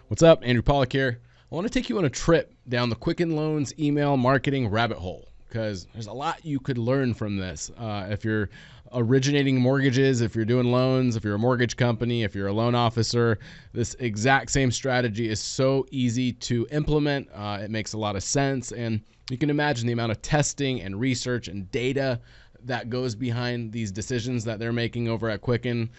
What's up? Andrew Pawlak here. I want to take you on a trip down the Quicken Loans email marketing rabbit hole because there's a lot you could learn from this. If you're originating mortgages, if you're doing loans, if you're a mortgage company, if you're a loan officer, this exact same strategy is so easy to implement. It makes a lot of sense, and you can imagine the amount of testing and research and data that goes behind these decisions that they're making over at Quicken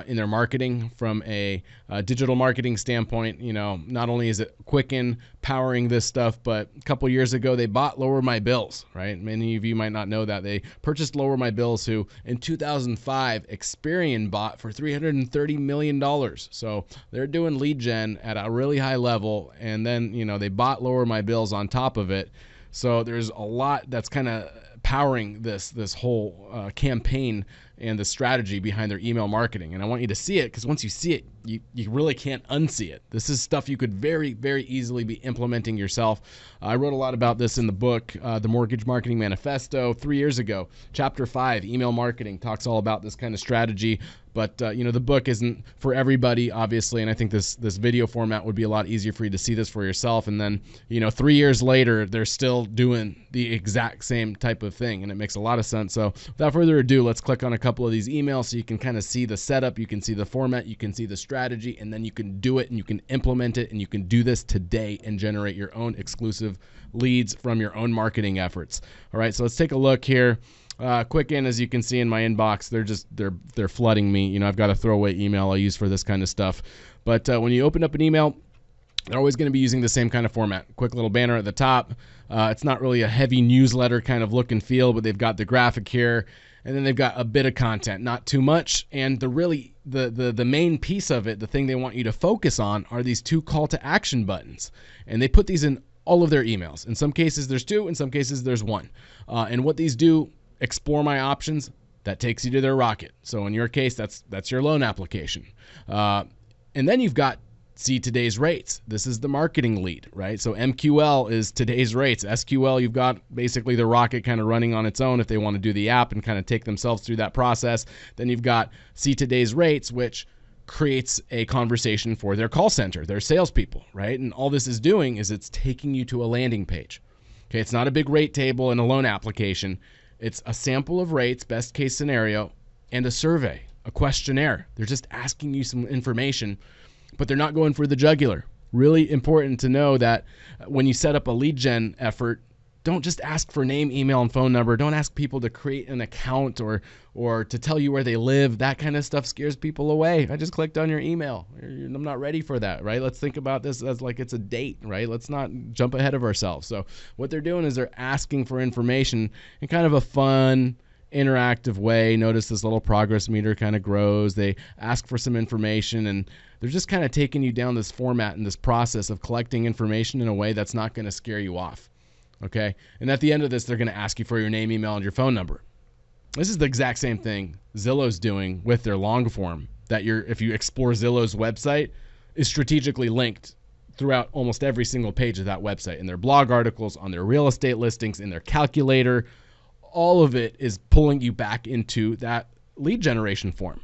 in their marketing from a digital marketing standpoint. You know, not only is it Quicken powering this stuff, but a couple years ago they bought Lower My Bills, right? Many of you might not know that. They purchased Lower My Bills, who in 2005 Experian bought for $330 million. So they're doing lead gen at a really high level, and then, you know, they bought Lower My Bills on top of it. So there's a lot that's kind of powering this whole campaign and the strategy behind their email marketing. And I want you to see it, because once you see it, you really can't unsee it. This is stuff you could very, very easily be implementing yourself. I wrote a lot about this in the book, The Mortgage Marketing Manifesto, 3 years ago. Chapter 5, Email Marketing, talks all about this kind of strategy. But, you know, the book isn't for everybody, obviously, and I think this video format would be a lot easier for you to see this for yourself. And then, you know, 3 years later, they're still doing the exact same type of thing, and it makes a lot of sense. So without further ado, let's click on a couple of these emails so you can kind of see the setup, you can see the format, you can see the strategy, and then you can do it and you can implement it, and you can do this today and generate your own exclusive leads from your own marketing efforts. All right, so let's take a look here. Quicken, as you can see in my inbox, they're flooding me. You know, I've got a throwaway email I use for this kind of stuff. But when you open up an email, they're always going to be using the same kind of format. Quick little banner at the top. It's not really a heavy newsletter kind of look and feel, but they've got the graphic here, and then they've got a bit of content, not too much. And the main piece of it, the thing they want you to focus on, are these 2 call to action buttons. And they put these in all of their emails. In some cases there's 2, in some cases there's 1. And what these do: explore my options, that takes you to their rocket. So in your case, that's your loan application. And then you've got see today's rates. This is the marketing lead, right? So MQL is today's rates. SQL, you've got basically the rocket kind of running on its own if they want to do the app and kind of take themselves through that process. Then you've got see today's rates, which creates a conversation for their call center, their salespeople, right? And all this is doing is it's taking you to a landing page. Okay, it's not a big rate table in a loan application. It's a sample of rates, best case scenario, and a survey, a questionnaire. They're just asking you some information, but they're not going for the jugular. Really important to know that when you set up a lead gen effort, don't just ask for name, email, and phone number. Don't ask people to create an account or to tell you where they live. That kind of stuff scares people away. I just clicked on your email. I'm not ready for that, right? Let's think about this as like it's a date, right? Let's not jump ahead of ourselves. So what they're doing is they're asking for information in kind of a fun, interactive way. Notice this little progress meter kind of grows. They ask for some information, and they're just kind of taking you down this format and this process of collecting information in a way that's not going to scare you off. Okay, and at the end of this, they're going to ask you for your name, email, and your phone number. This is the exact same thing Zillow's doing with their long form. That if you explore Zillow's website, is strategically linked throughout almost every single page of that website, in their blog articles, on their real estate listings, in their calculator. All of it is pulling you back into that lead generation form.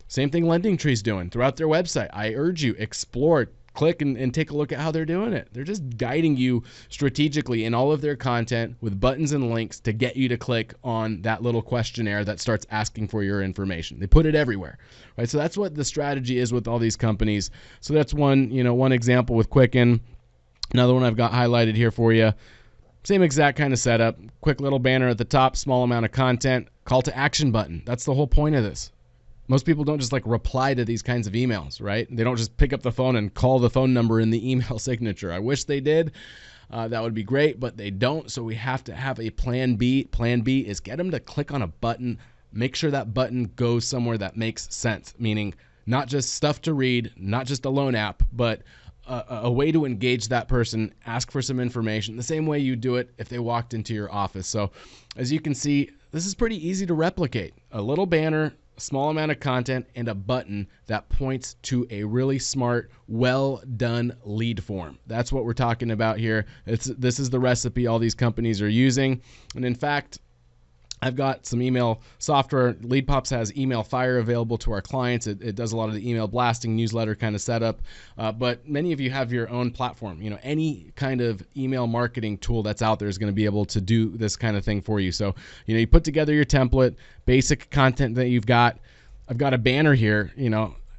Same thing LendingTree's doing throughout their website. I urge you, explore, click and take a look at how they're doing it. They're just guiding you strategically in all of their content with buttons and links to get you to click on that little questionnaire that starts asking for your information. They put it everywhere, right? So that's what the strategy is with all these companies. So that's one example with Quicken. Another one I've got highlighted here for you. Same exact kind of setup. Quick little banner at the top, small amount of content, call to action button. That's the whole point of this. Most people don't just like reply to these kinds of emails, right? They don't just pick up the phone and call the phone number in the email signature. I wish they did. That would be great, but they don't. So we have to have a plan B. Plan B is get them to click on a button. Make sure that button goes somewhere that makes sense, meaning not just stuff to read, not just a loan app, but a way to engage that person, ask for some information, the same way you do it if they walked into your office. So as you can see, this is pretty easy to replicate. A little banner, a small amount of content, and a button that points to a really smart, well done lead form. That's what we're talking about here. This is the recipe all these companies are using. And in fact, I've got some email software. LeadPops has Email Fire available to our clients. It does a lot of the email blasting, newsletter kind of setup. But many of you have your own platform. Any kind of email marketing tool that's out there is going to be able to do this kind of thing for you. So, you put together your template, basic content that you've got. I've got a banner here,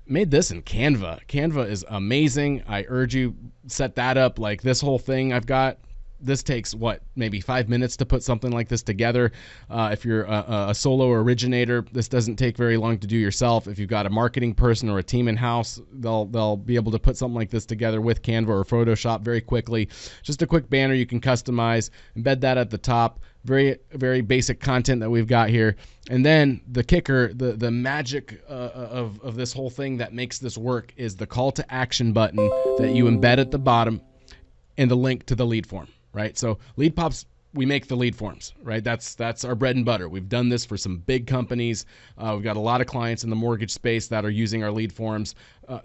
made this in Canva. Canva is amazing. I urge you, set that up. Like this whole thing I've got. This takes maybe 5 minutes to put something like this together. If you're a solo originator, this doesn't take very long to do yourself. If you've got a marketing person or a team in house, they'll be able to put something like this together with Canva or Photoshop very quickly. Just a quick banner you can customize, embed that at the top. Very, very basic content that we've got here. And then the kicker, the magic of this whole thing that makes this work is the call to action button that you embed at the bottom and the link to the lead form. Right, so LeadPops, we make the lead forms, right? That's our bread and butter. We've done this for some big companies. We've got a lot of clients in the mortgage space that are using our lead forms.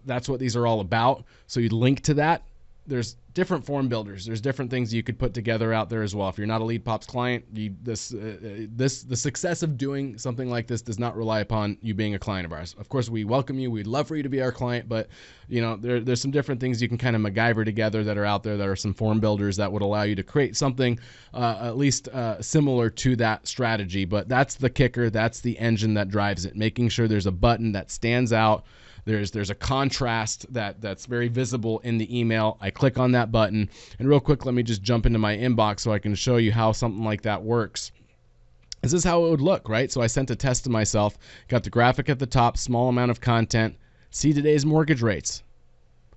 That's what these are all about. So you link to that. There's different form builders. There's different things you could put together out there as well. If you're not a LeadPops client, the success of doing something like this does not rely upon you being a client of ours. Of course, we welcome you. We'd love for you to be our client, but there's some different things you can kind of MacGyver together that are out there that are some form builders that would allow you to create something at least similar to that strategy. But that's the kicker. That's the engine that drives it, making sure there's a button that stands out. There's a contrast that's very visible in the email. I click on that button, and real quick, let me just jump into my inbox so I can show you how something like that works. This is how it would look, right? So I sent a test to myself, got the graphic at the top, small amount of content, see today's mortgage rates.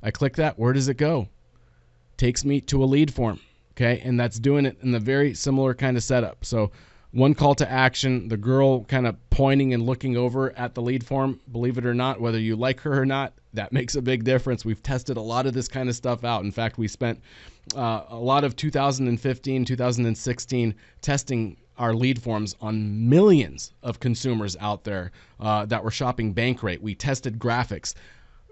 I click that, where does it go? Takes me to a lead form, okay? And that's doing it in the very similar kind of setup. So one call to action, the girl kind of pointing and looking over at the lead form. Believe it or not, whether you like her or not, that makes a big difference. We've tested a lot of this kind of stuff out. In fact, we spent a lot of 2015, 2016 testing our lead forms on millions of consumers out there that were shopping Bankrate. We tested graphics.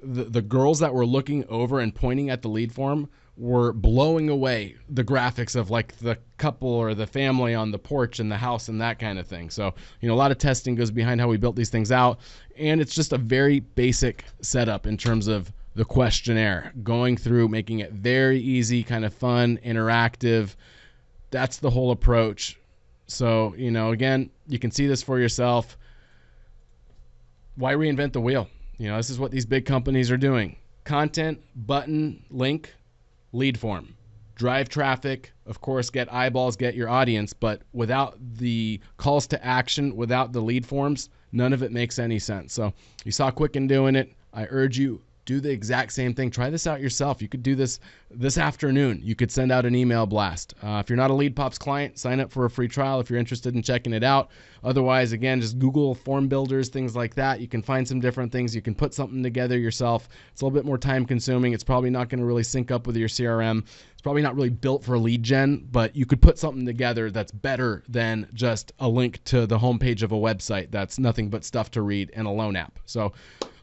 The girls that were looking over and pointing at the lead form were blowing away the graphics of like the couple or the family on the porch and the house and that kind of thing. So, a lot of testing goes behind how we built these things out. And it's just a very basic setup in terms of the questionnaire, going through, making it very easy, kind of fun, interactive. That's the whole approach. So, again, you can see this for yourself. Why reinvent the wheel? This is what these big companies are doing. Content, button, link, lead form. Drive traffic, of course, get eyeballs, get your audience, but without the calls to action, without the lead forms, none of it makes any sense. So you saw Quicken doing it. I urge you, do the exact same thing. Try this out yourself. You could do this afternoon. You could send out an email blast. If you're not a LeadPops client, sign up for a free trial if you're interested in checking it out. Otherwise, again, just Google form builders, things like that. You can find some different things. You can put something together yourself. It's a little bit more time consuming. It's probably not going to really sync up with your CRM. It's probably not really built for lead gen, but you could put something together that's better than just a link to the homepage of a website that's nothing but stuff to read and a loan app. So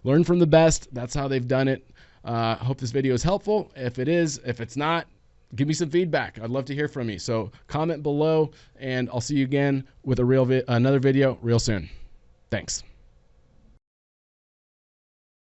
learn from the best. That's how they've done it. Hope this video is helpful. If it is, if it's not, give me some feedback. I'd love to hear from you. So comment below, and I'll see you again with another video real soon. Thanks.